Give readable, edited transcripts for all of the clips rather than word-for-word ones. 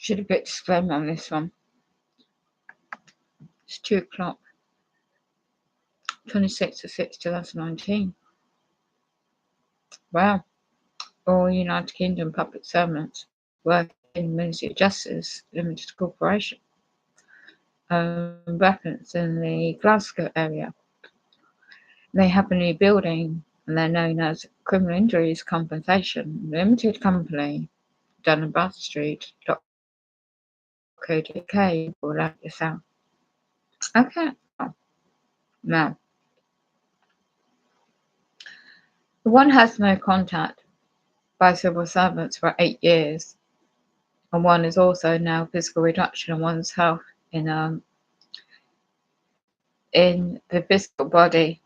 Should have put disclaimer on this one. It's 2 o'clock, 26th of 6th, 2019. Wow. All United Kingdom public servants working in the Ministry of Justice Limited Corporation. Weapons in the Glasgow area. They have a new building and they're known as Criminal Injuries Compensation Limited Company, Dunbar Street, .co.uk, or like yourself. Okay. Now, the one has no contact by civil servants for 8 years, and one is also now physical reduction of one's health in the physical body.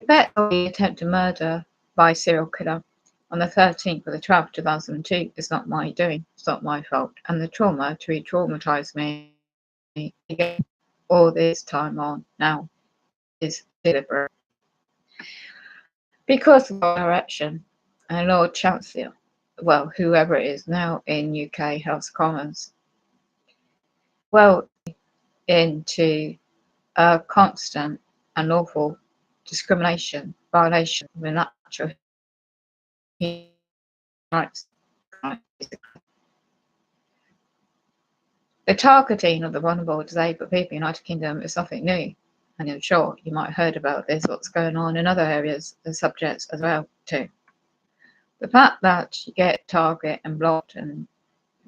The attempted murder by serial killer on the 13th of the 12th, 2002 is not my doing, it's not my fault, and the trauma to re-traumatise me again all this time on now is deliberate. Because of our direction, and Lord Chancellor, well, whoever it is now in UK House of Commons, well into a constant and lawful discrimination, violation of the natural human rights. The targeting of the vulnerable disabled people in the United Kingdom is nothing new, and I'm sure you might have heard about this, what's going on in other areas and subjects as well too. The fact that you get target and blocked and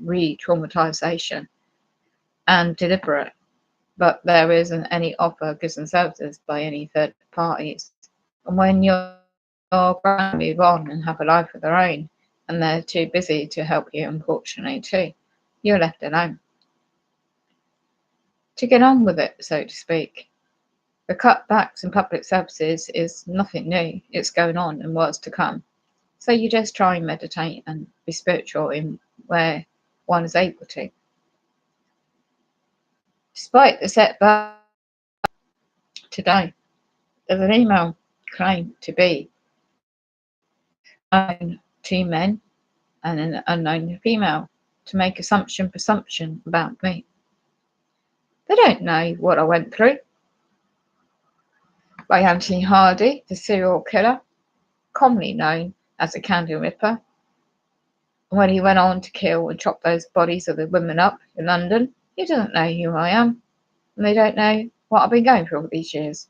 re-traumatisation and deliberate, but there isn't any offer of goods and services by any third parties. And when you're going to move on and have a life of their own, and they're too busy to help you, unfortunately too, you're left alone to get on with it, so to speak. The cutbacks in public services is nothing new. It's going on and what's to come. So you just try and meditate and be spiritual in where one is able to. Despite the setback today, there's an email claimed to be unknown 2 men and an unknown female to make presumption about me. They don't know what I went through. By Anthony Hardy, the serial killer, commonly known as the Candle Ripper, when he went on to kill and chop those bodies of the women up in London, he doesn't know who I am, and they don't know what I've been going through all these years.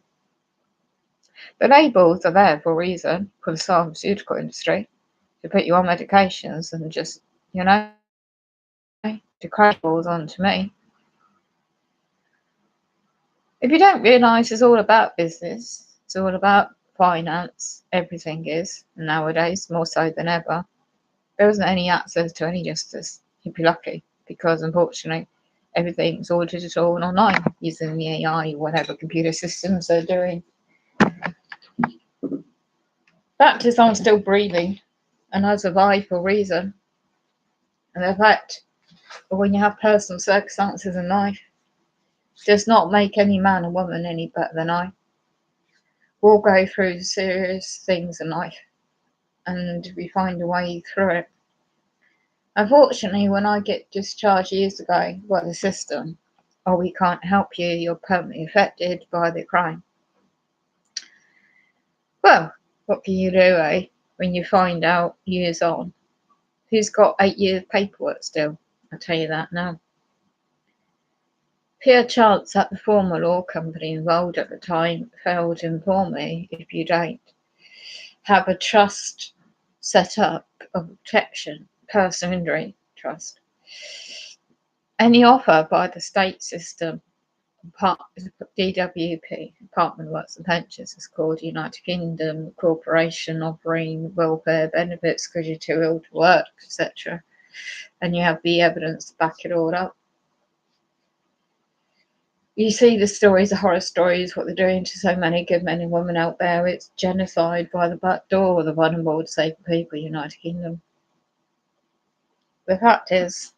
The labels are there for a reason for the pharmaceutical industry, to put you on medications and just, to crash balls onto me. If you don't realise it's all about business, it's all about finance, everything is, nowadays, more so than ever, there isn't any access to any justice. You'd be lucky, because unfortunately, everything's all digital and online, using the AI, whatever computer systems they're doing. Fact is, I'm still breathing, and I survive for a reason. And the fact, when you have personal circumstances in life, does not make any man or woman any better than I. We'll go through serious things in life, and we find a way through it. Unfortunately, when I get discharged years ago by the system, oh, we can't help you, you're permanently affected by the crime. Well, what can you do, when you find out years on? Who's got 8 years paperwork still? I'll tell you that now. Pure chance that the former law company involved at the time failed to inform me. If you don't have a trust set up of protection, personal injury trust, any offer by the state system, DWP, Department of Works and Pensions, is called United Kingdom Corporation, offering welfare benefits because you're too ill to work, etc. And you have the evidence to back it all up. You see the stories, the horror stories, what they're doing to so many good men and women out there. It's genocide by the back door of the vulnerable disabled people in the United Kingdom. The fact is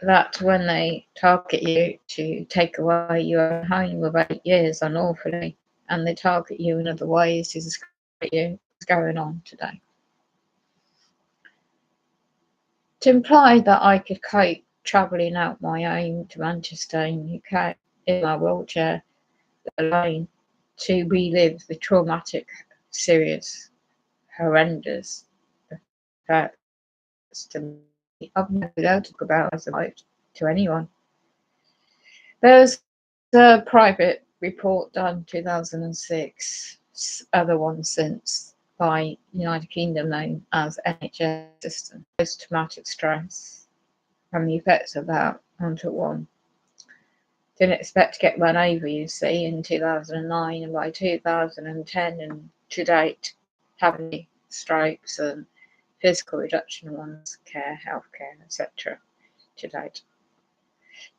that when they target you to take away your home of 8 years unlawfully, and they target you in other ways to discredit you, what's going on today. to imply that I could cope travelling out my own to Manchester in the UK in my wheelchair alone to relive the traumatic, serious, horrendous effects to me. I've never been able to talk about as a to anyone. There's a private report done 2006, other one since, by United Kingdom known as NHS system, post-traumatic stress and the effects of that onto one. Didn't expect to get run over, you see, in 2009, and by 2010 and to date, having strokes and physical reduction in one's care, healthcare, etc. to date.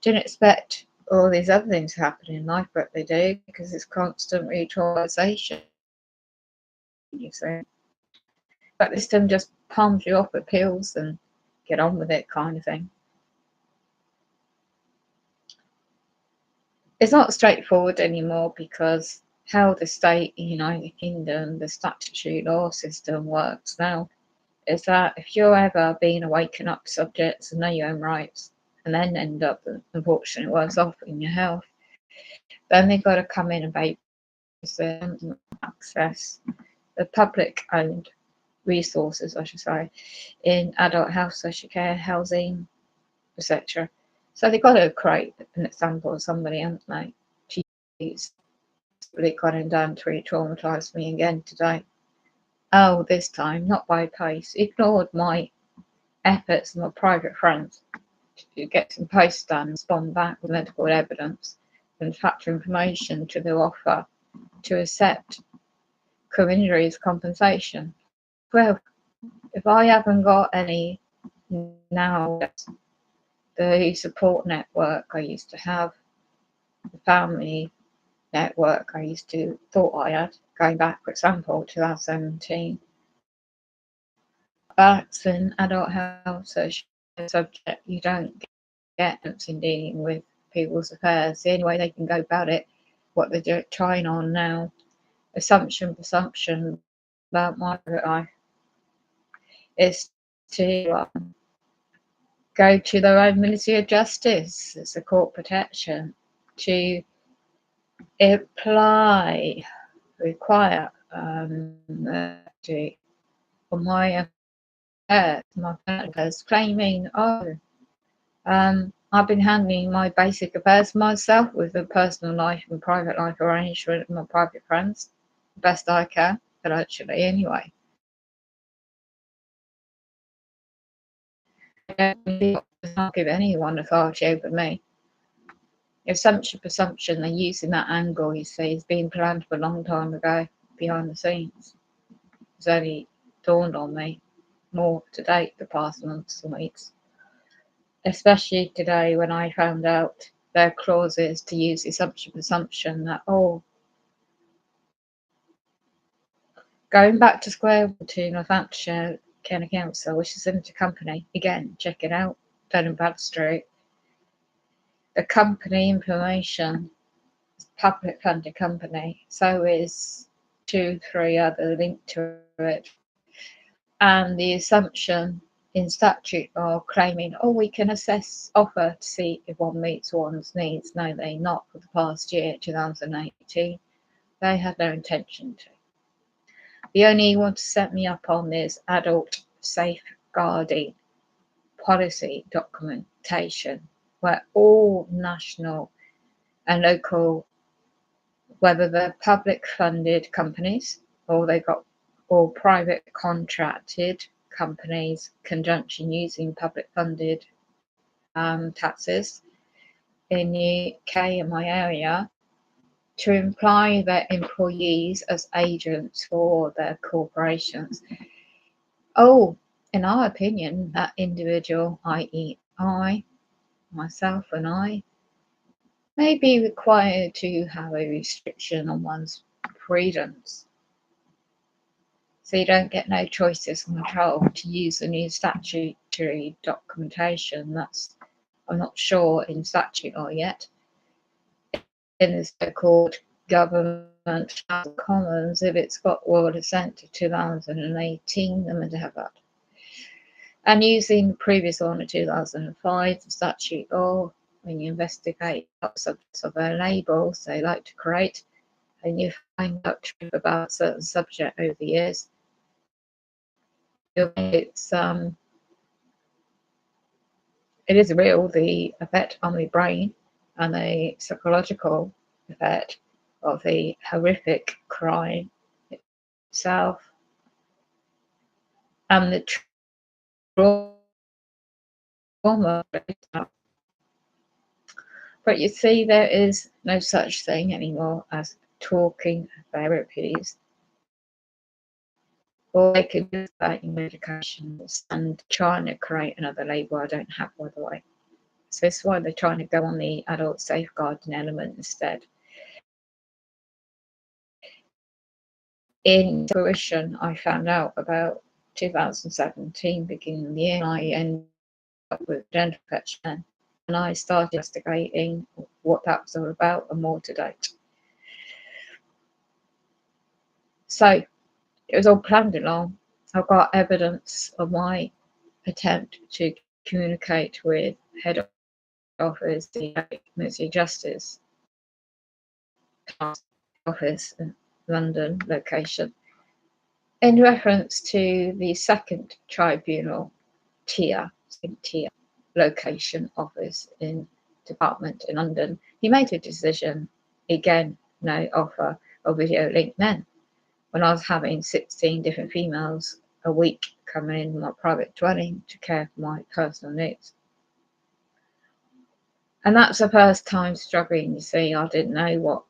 Didn't expect all these other things to happen in life, but they do, because it's constant re-traumatization, you see. But this system just palms you off with pills and get on with it kind of thing. It's not straightforward anymore, because how the state in the United Kingdom, the statutory law system works now, is that if you're ever being a waken up subject and know your own rights, and then end up, unfortunately, worse off in your health, then they've got to come in and babysit, access the public owned resources, I should say, in adult health, social care, housing, etc. So they've got to create an example of somebody, haven't they, to use. They got him down to re-traumatise me again today. Oh, this time, not by post. Ignored my efforts and my private friends to get some posts done and respond back with medical evidence and factor information to their offer to accept injuries compensation. Well, if I haven't got any now, the support network I used to have, the family network I used to thought I had, going back, for example, 2017, that's an adult health social subject you don't get in dealing with people's affairs. The only way they can go about it, what they're trying on now, assumption about my life, is to go to their own Ministry of Justice as a court protection to require for my affairs, my affairs, claiming, I've been handling my basic affairs myself with a personal life and private life arrangement with my private friends, the best I can, but actually, anyway. I don't give anyone authority over me. Presumption, they're using that angle, you see, is being planned for a long time ago behind the scenes. It's only dawned on me more to date the past months and weeks. Especially today when I found out their clauses to use the presumption that, going back to square one to Northamptonshire County Council, which is limited company, again, check it out, Dun & Bradstreet. The company information is public funded company, so is 2-3 other linked to it. And the assumption in statute are claiming, we can assess offer to see if one meets one's needs. No, they not for the past year, 2018. They had no intention to. The only one to set me up on this adult safeguarding policy documentation, where all national and local, whether they're public funded companies or or private contracted companies, conjunction using public funded taxes in the UK in my area, to imply their employees as agents for their corporations. In our opinion, that individual, i.e. myself and I, may be required to have a restriction on one's freedoms. So you don't get no choices and control to use the new statutory documentation. I'm not sure in statute law yet. In the so-called Government House of Commons, if it's got royal assent to 2018, then we'd have that. And using the previous one of 2005, the statute law, when you investigate subjects of their labels they like to create, and you find out truth about a certain subject over the years, it is real, the effect on the brain and the psychological effect of the horrific crime itself, and the trauma. But you see, there is no such thing anymore as talking therapies. Or they could use that in medications and trying to create another label I don't have, by the way. So this is why they're trying to go on the adult safeguarding element instead. In fruition, I found out about 2017, beginning of the year, and I ended up with dental infection, and I started investigating what that was all about and more to date. So it was all planned along. I've got evidence of my attempt to communicate with head office, the Ministry of Justice office in London location, in reference to the second tribunal tier location office in department in London. He made a decision, again, no offer of video link men, when I was having 16 different females a week coming in my private dwelling to care for my personal needs. And that's the first time struggling, you see. I didn't know what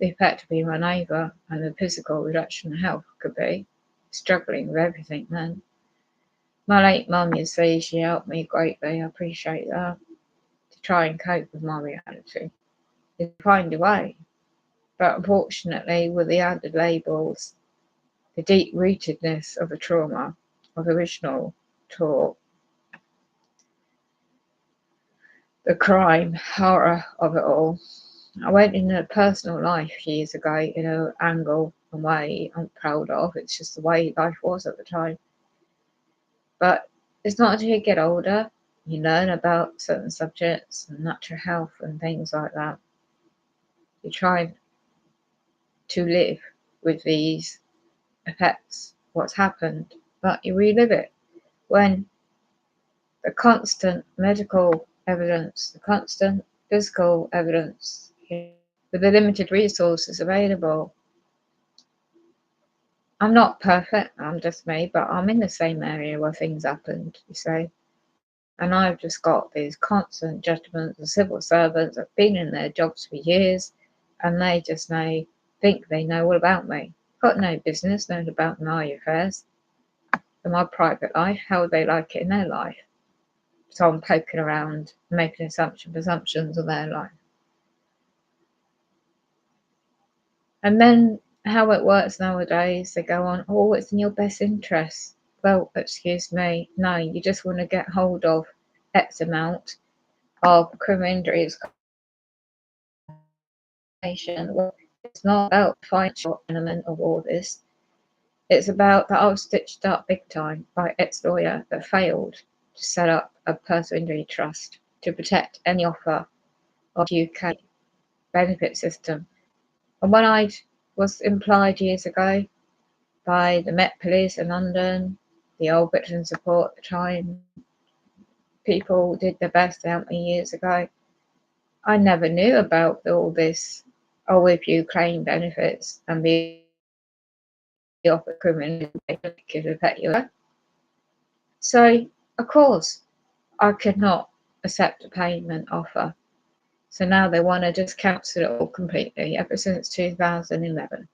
the effect of being run over and the physical reduction in health could be. Struggling with everything then. My late mum, you see, she helped me greatly. I appreciate that. To try and cope with my reality. To find a way. But unfortunately, with the added labels, the deep-rootedness of the trauma of the original talk, the crime, horror of it all. I went in a personal life years ago in an angle and way I'm proud of. It's just the way life was at the time. But it's not until you get older, you learn about certain subjects and natural health and things like that. You try to live with these effects, what's happened, but you relive it when the constant medical evidence, the constant physical evidence, with the limited resources available. I'm not perfect, I'm just me, but I'm in the same area where things happened, you see. And I've just got these constant judgments of civil servants that have been in their jobs for years, and they just think they know all about me. Got no business knowing about my affairs and my private life. How would they like it in their life? So I'm poking around, making assumptions of their life. And then how it works nowadays, they go on, oh, it's in your best interest. Well, excuse me, no, you just want to get hold of X amount of criminal injuries. Well, it's not about the financial element of all this. It's about that I was stitched up big time by ex-lawyer that failed to set up a personal injury trust to protect any offer of UK benefit system. And when I was employed years ago by the Met Police in London, the old victim support at the time, people did their best to help me years ago. I never knew about all this, oh, if you claim benefits and be offered criminal could affect you. So, of course, I could not accept a payment offer. So now they want to just cancel it all completely ever since 2011.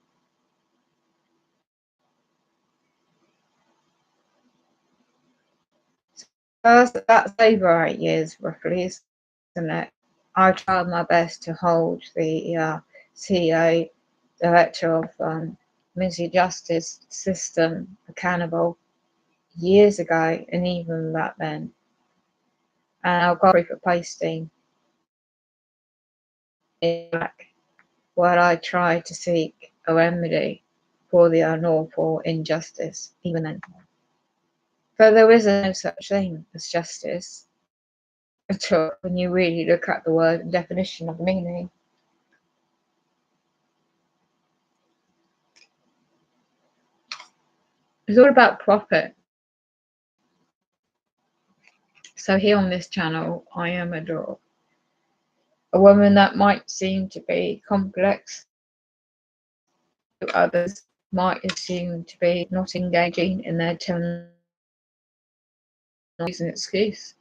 That's over 8 years, roughly, isn't it? I tried my best to hold the CEO, Director of Ministry of Justice system accountable years ago, and even back then. And I've got proof of posting back where I tried to seek a remedy for the unlawful injustice, even then. For there is no such thing as justice at all when you really look at the word and definition of the meaning. It's all about profit. So here on this channel, I am a dog. A woman that might seem to be complex to others might assume to be not engaging in their terminology as an excuse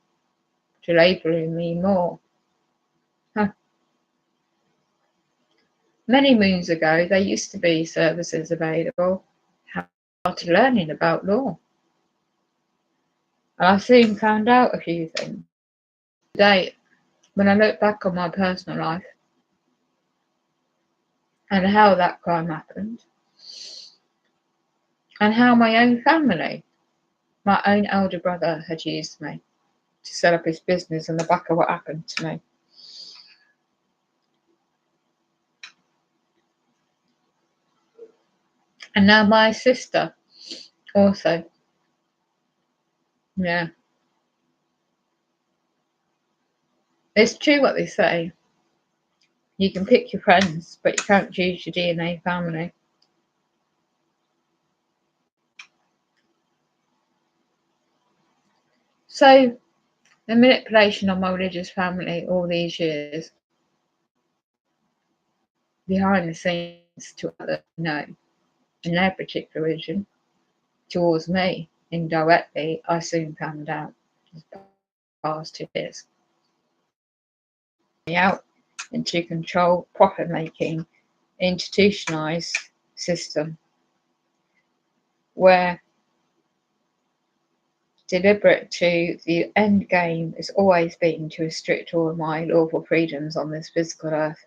to labelling me more. Huh. Many moons ago, there used to be services available. I started learning about law. And I soon found out a few things. Today, when I look back on my personal life and how that crime happened, and how my own family, my own elder brother, had used me to set up his business on the back of what happened to me. And now my sister also. Yeah. It's true what they say. You can pick your friends, but you can't choose your DNA family. So, the manipulation of my religious family all these years, behind the scenes to others know, in their particular religion, towards me, indirectly, I soon found out in the past 2 years. Out into control, profit making, institutionalized system where deliberate to the end game has always been to restrict all of my lawful freedoms on this physical earth.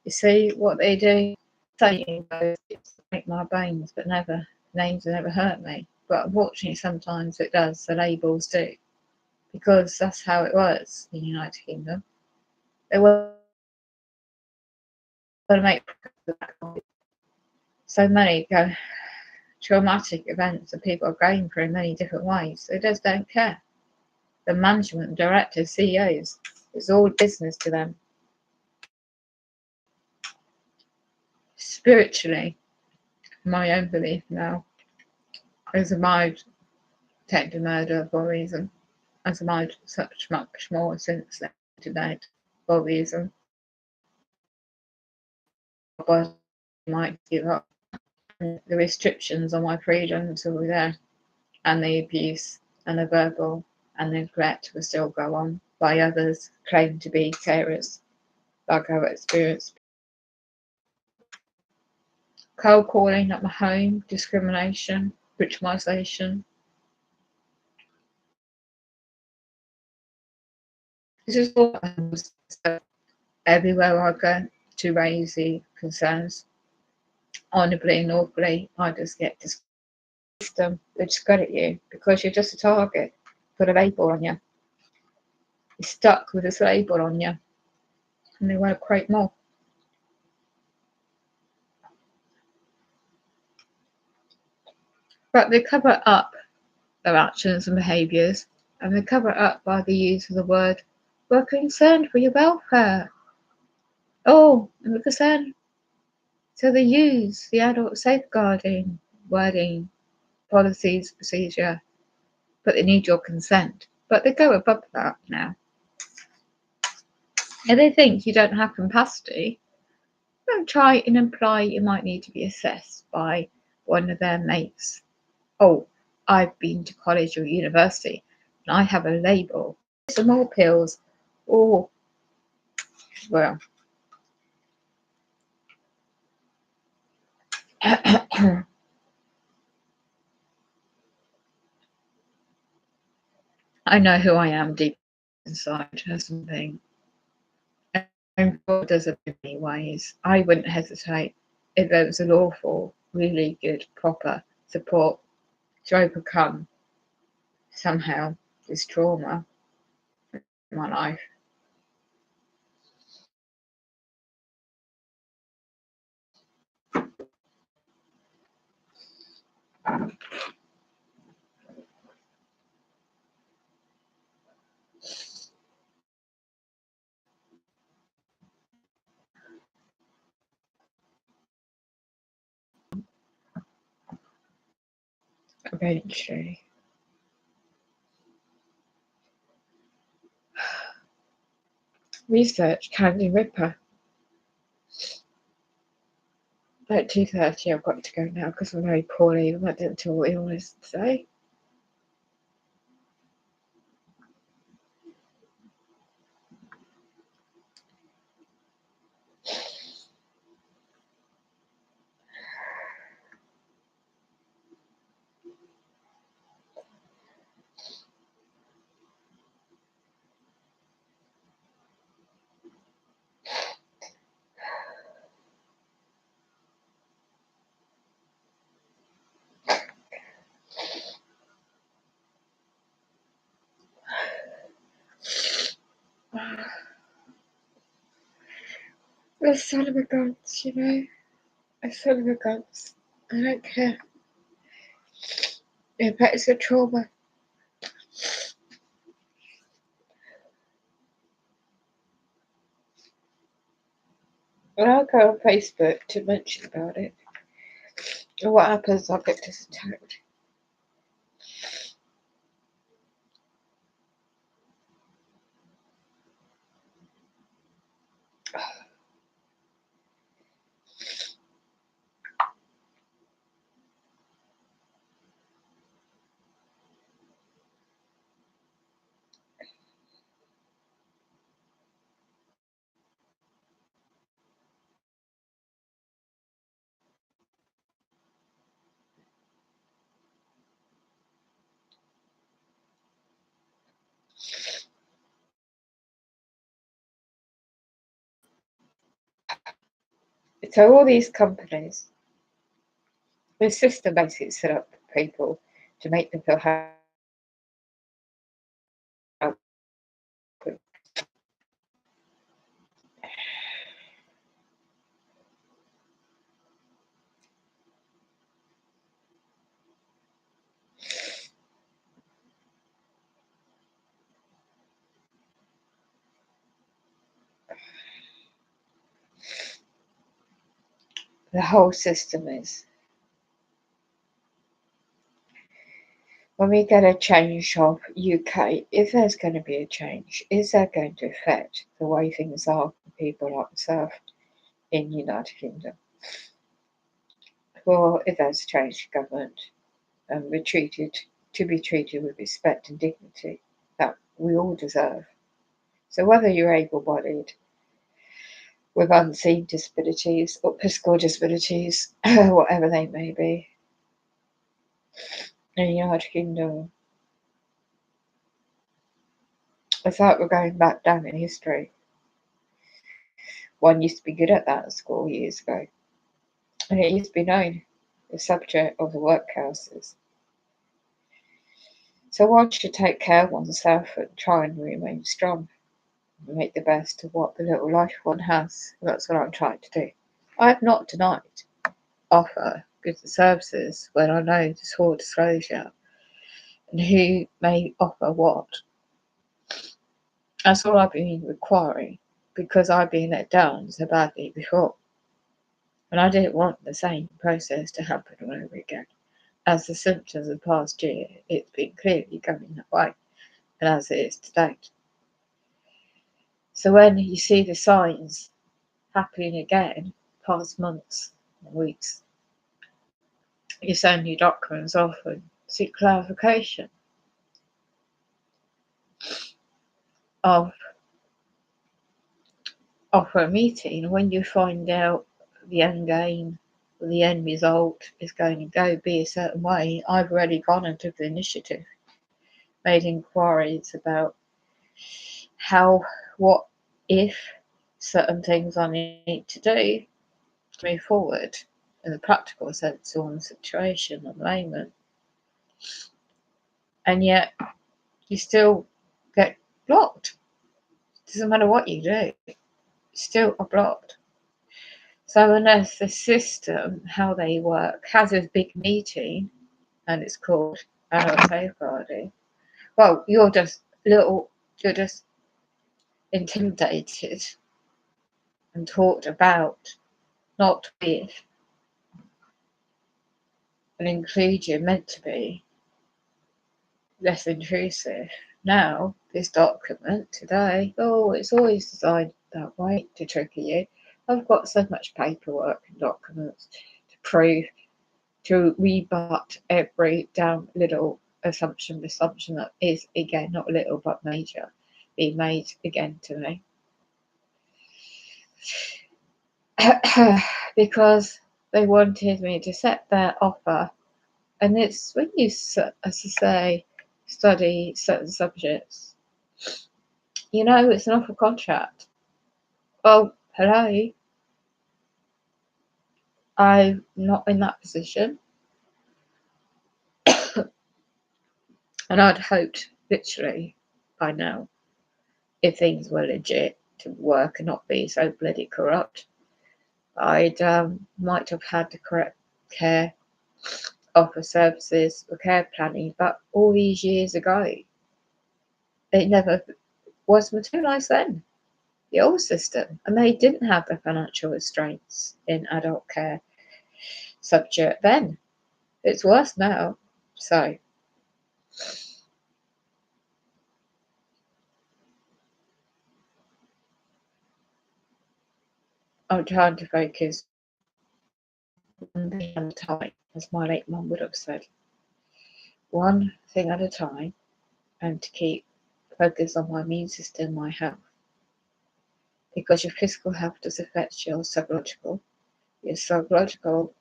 You see what they do? Saying it's break my bones, but never names have never hurt me. But unfortunately, sometimes it does. The labels do, because that's how it was in the United Kingdom. They were going to make so many traumatic events that people are going through in many different ways. They just don't care. The management, directors, CEOs, it's all business to them. Spiritually, my own belief now is about attempted murder for a reason, as about such much more since then to date for a reason. But I might give up. The restrictions on my freedoms are there, and the abuse and the verbal and the threat will still go on by others claimed to be carers, like I've experienced. Cold calling at my home, discrimination, victimisation. This is all everywhere I go to raise the concerns. Honourably and lawfully, I just get to system they discredit you because you're just a target. Put a label on you. You're stuck with this label on you, and they want to create more. But they cover up their actions and behaviours, and they cover it up by the use of the word, "We're concerned for your welfare." Oh, and we're concerned. So they use the adult safeguarding wording, policies, procedure, but they need your consent. But they go above that now. If they think you don't have capacity, they'll try and imply you might need to be assessed by one of their mates. Oh, I've been to college or university and I have a label. Some more pills. Oh, well. I know who I am deep inside or something. And God does it in many ways. I wouldn't hesitate if there was a lawful, really good, proper support to overcome somehow this trauma in my life. eventually. Research Candy Ripper. At 2:30 I've got to go now because I'm very poorly with my dental illness today. The son of a guns, you know. The son of a guns. I don't care. It affects the trauma. When I go on Facebook to mention about it, what happens? I get disattacked. So all these companies, the system basically set up for people to make them feel happy. The whole system is. When we get a change of UK, if there's going to be a change, is that going to affect the way things are for people like myself in the United Kingdom? Well, if there's a change of government and we're to be treated with respect and dignity that we all deserve. So whether you're able-bodied, with unseen disabilities or physical disabilities, whatever they may be, in the United Kingdom, it's like we're going back down in history. One used to be good at that at school years ago, and it used to be known the subject of the workhouses. So one should take care of oneself and try and remain strong and make the best of what the little life one has. That's what I'm trying to do. I have not denied offer goods and services when I know there's full disclosure and who may offer what. That's all I've been requiring because I've been let down so badly before. And I didn't want the same process to happen all over again. As the symptoms of the past year, it's been clearly going that way, and as it is to date. So when you see the signs happening again, past months and weeks, you send your documents off and seek clarification of offer a meeting. When you find out the end game, the end result is going to go be a certain way, I've already gone and took the initiative, made inquiries about what if certain things I need to do to move forward in the practical sense on the situation at the moment. And yet you still get blocked. Doesn't matter what you do, you still are blocked. So unless the system, how they work, has a big meeting and it's called adult safeguarding, well, you're just intimidated and talked about, not with. and inclusion meant to be less intrusive. Now, this document today, oh, it's always designed that way to trigger you. I've got so much paperwork and documents to prove, to rebut every damn little assumption that is, again, not little but major, being made again to me. Because they wanted me to set their offer. And it's when you, as I say, study certain subjects, you know, it's an offer contract. Well, hello, I'm not in that position. And I'd hoped, literally, by now, if things were legit to work and not be so bloody corrupt, I'd might have had the correct care offer services or care planning, but all these years ago, it never was materialised then. The old system, and they didn't have the financial restraints in adult care subject then. It's worse now. So I'm trying to focus one thing at a time, as my late mum would have said. One thing at a time, and to keep focus on my immune system, my health. Because your physical health does affect your psychological. Your psychological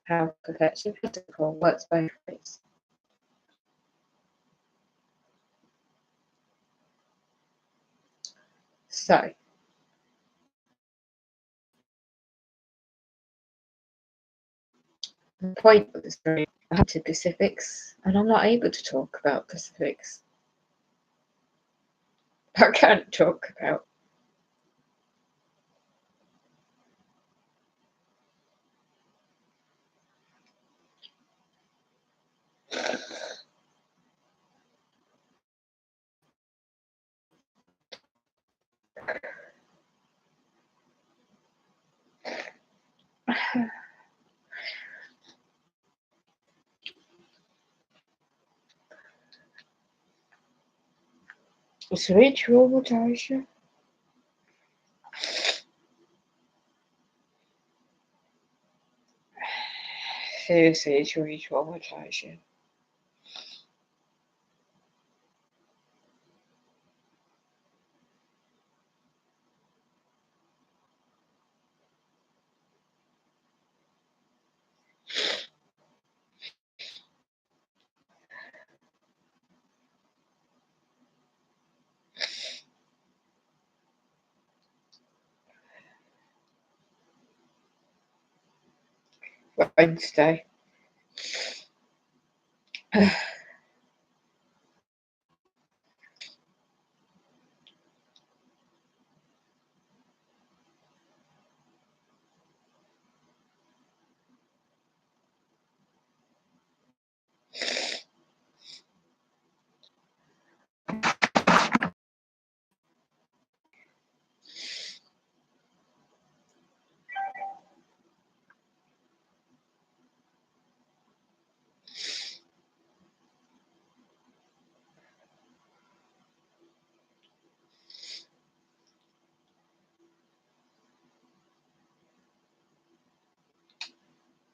health affects your physical, works both ways. So the point of this story, I have to Pacifics, and I'm not able to talk about Pacifics. I can't talk about. It's really traumatizing. Seriously, it's really traumatizing. Wednesday.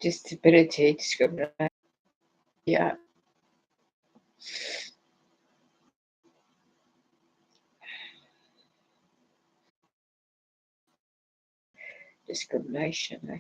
Disability discrimination. Yeah. Discrimination. Eh?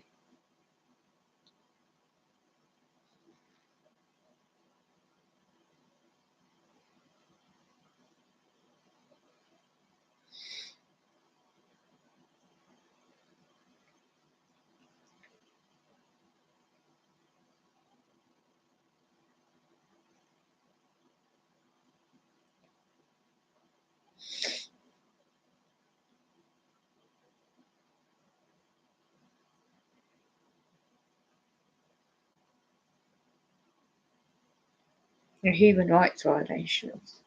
The human rights violations.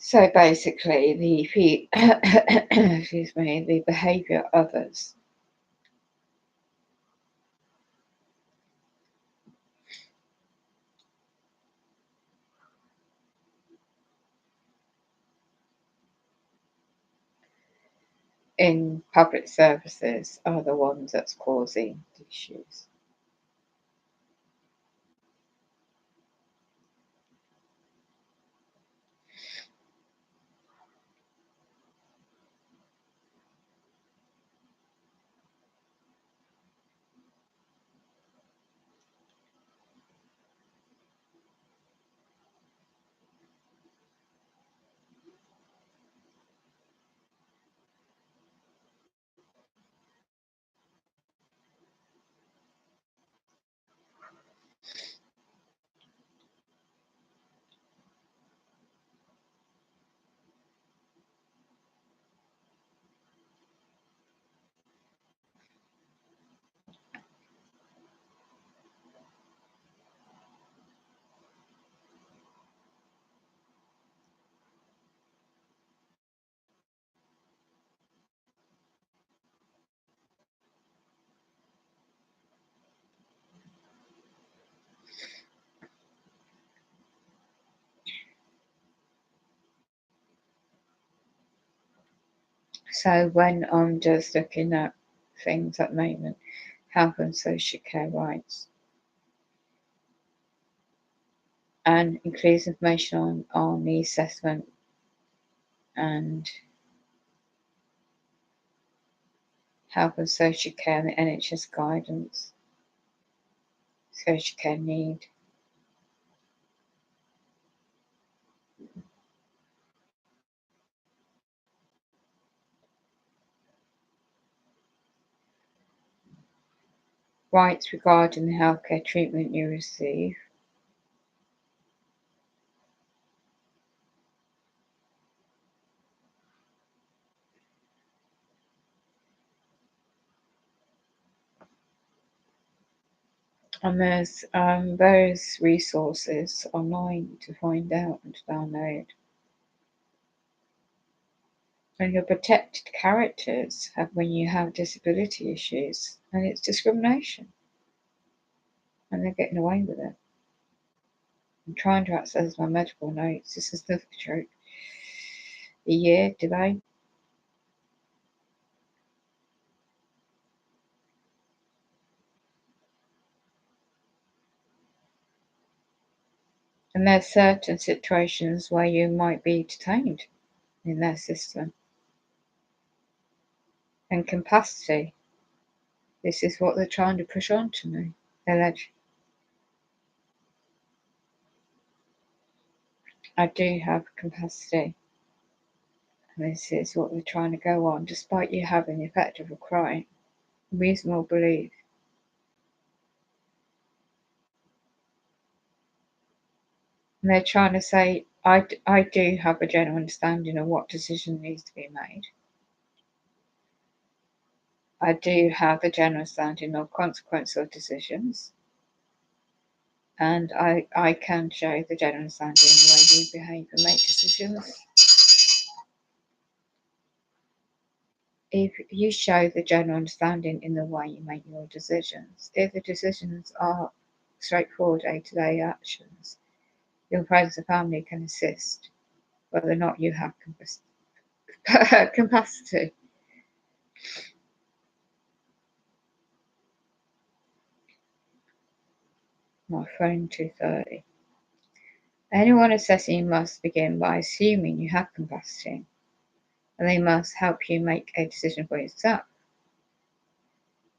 So basically, excuse me, the behaviour of others in public services are the ones that's causing the issues. So when I'm just looking at things at the moment, health and social care rights, and includes information on the assessment and health and social care and the NHS guidance, social care need. Rights regarding the healthcare treatment you receive. And there's various resources online to find out and to download. And your protected characters have when you have disability issues, and it's discrimination, and they're getting away with it. I'm trying to access my medical notes. This is the truth. A year delay. And there's certain situations where you might be detained in their system. And capacity. This is what they're trying to push on to me. I do have capacity. And this is what they're trying to go on, despite you having the effect of a crime. Reasonable belief. And they're trying to say, I do have a general understanding of what decision needs to be made. I do have a general understanding of consequence of decisions. And I can show the general understanding in the way you behave and make decisions. If you show the general understanding in the way you make your decisions, if the decisions are straightforward day-to-day actions, your friends and family can assist whether or not you have capacity. My phone 230. Anyone assessing you must begin by assuming you have capacity, and they must help you make a decision for yourself.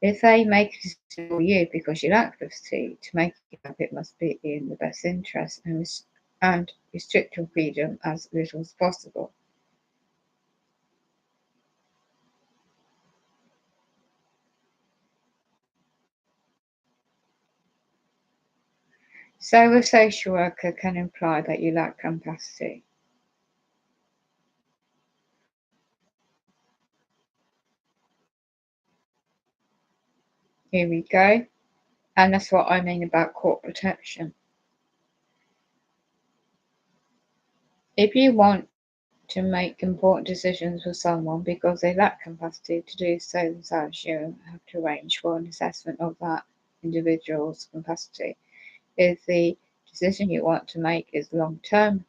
If they make a decision for you because you lack capacity to make it must be in the best interest and restrict your freedom as little as possible. So a social worker can imply that you lack capacity. Here we go. And that's what I mean about court protection. If you want to make important decisions for someone because they lack capacity to do so themselves. You have to arrange for an assessment of that individual's capacity. If the decision you want to make is long term,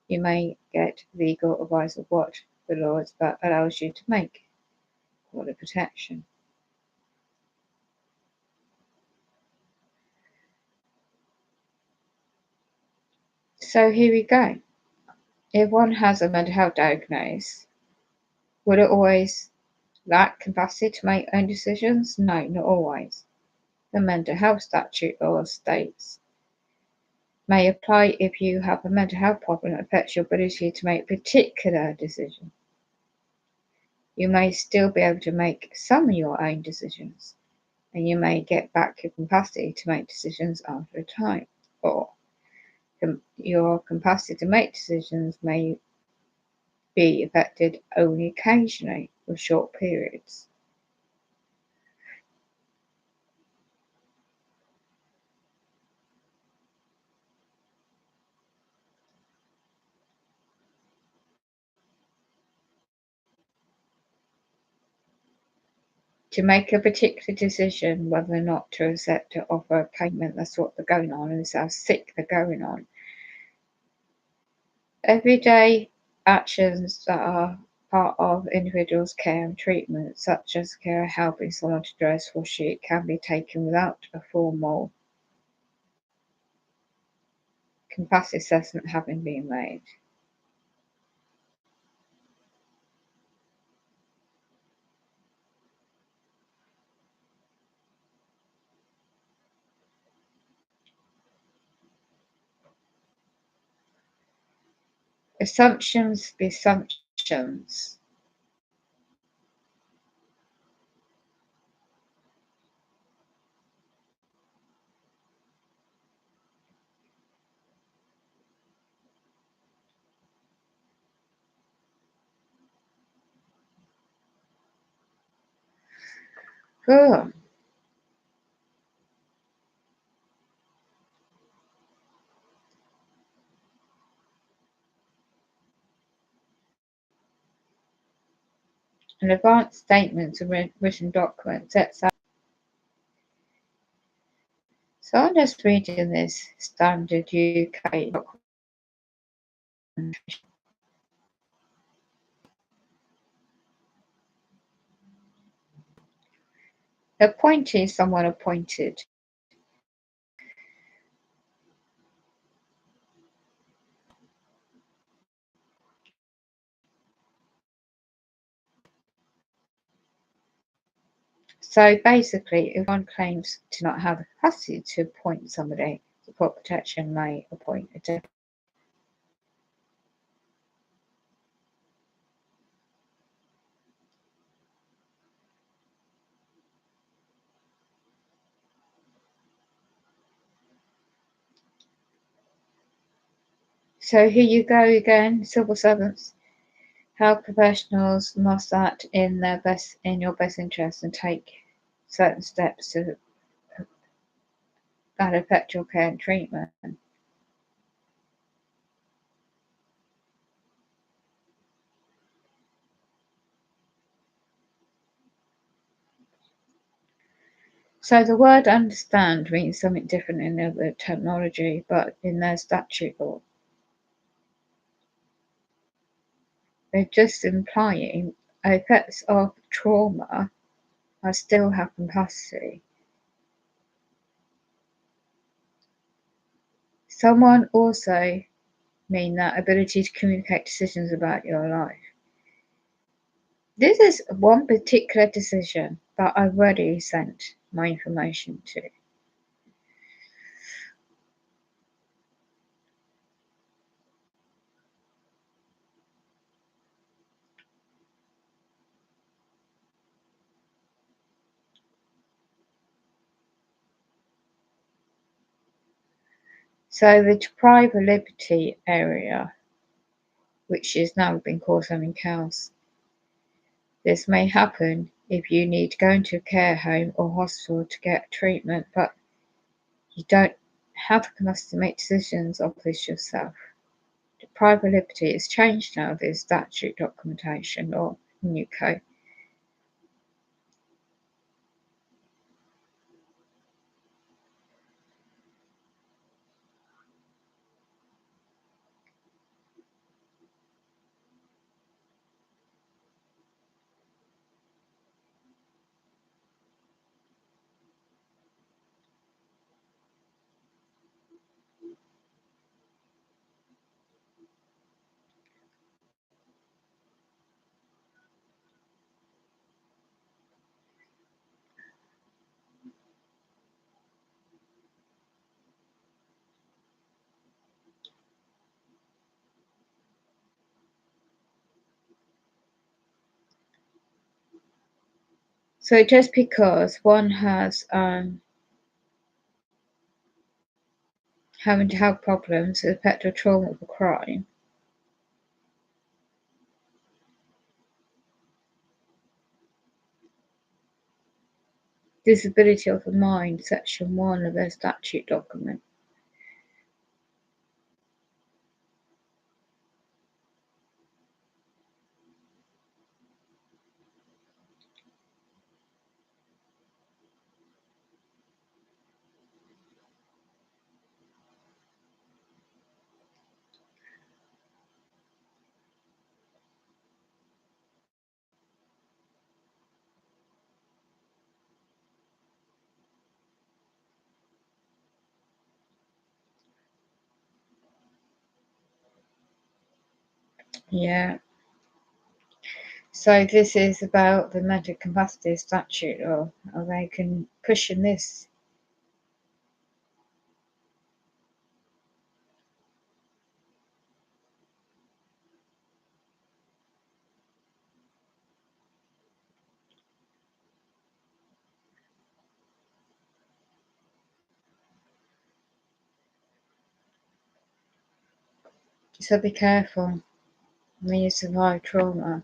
you may get legal advice of what the law allows you to make for the protection. So here we go. If one has a mental health diagnosis, will it always lack capacity to make own decisions? No, not always. The mental health statute law states may apply if you have a mental health problem that affects your ability to make particular decisions. You may still be able to make some of your own decisions, and you may get back your capacity to make decisions after a time, or your capacity to make decisions may be affected only occasionally for short periods. To make a particular decision whether or not to accept or offer a payment, that's what they're going on, and this is how sick they're going on. Everyday actions that are part of individuals' care and treatment, such as care helping someone to dress or shoot, can be taken without a formal capacity assessment having been made. Assumptions be assumptions. Good. An advance statement of written document sets out. So I'm just reading this standard UK document. Appointee is someone appointed. So basically, if one claims to not have the capacity to appoint somebody, support protection may appoint a deputy. So here you go again, civil servants. Health professionals must act in your best interest and take certain steps that affect your care and treatment. So the word understand means something different in the terminology, but in their statute law, they're just implying effects of trauma I still have capacity. Someone also mean that ability to communicate decisions about your life. This is one particular decision that I've already sent my information to. So the deprived of liberty area, which is now been called something else, this may happen if you need to go into a care home or hospital to get treatment, but you don't have the capacity to make decisions of this yourself. Deprived private liberty. It's changed now, this statute documentation law in UK. So just because one has having to have problems with petrol trauma of a crime, disability of the mind, section 1 of their statute document. Yeah. So this is about the mental capacity statute, or are they can cushion this? So be careful when you survive trauma.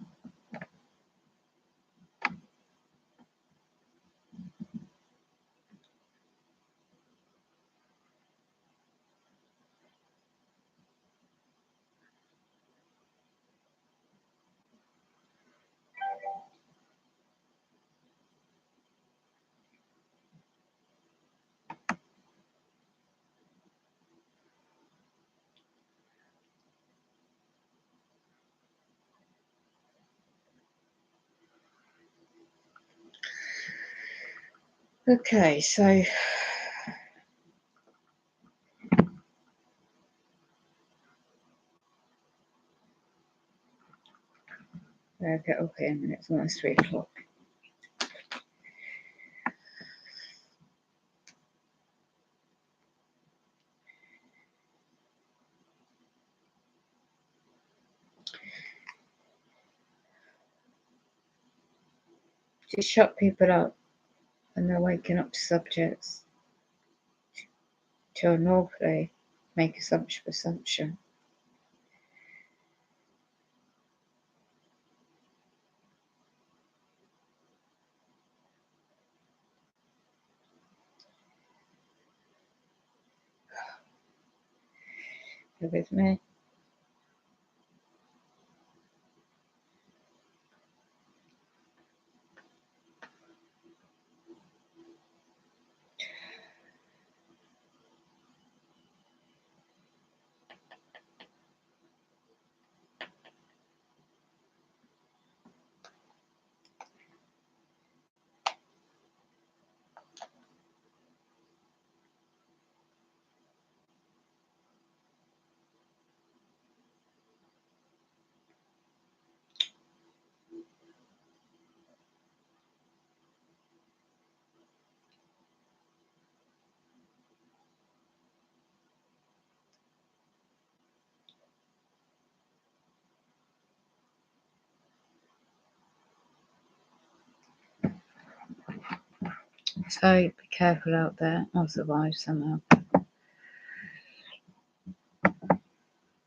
Okay, so I'll get up here and it's almost 3 o'clock. Just shut people up and they're waking up to subjects to unlawfully make assumption. You're with me? So be careful out there. I'll survive somehow.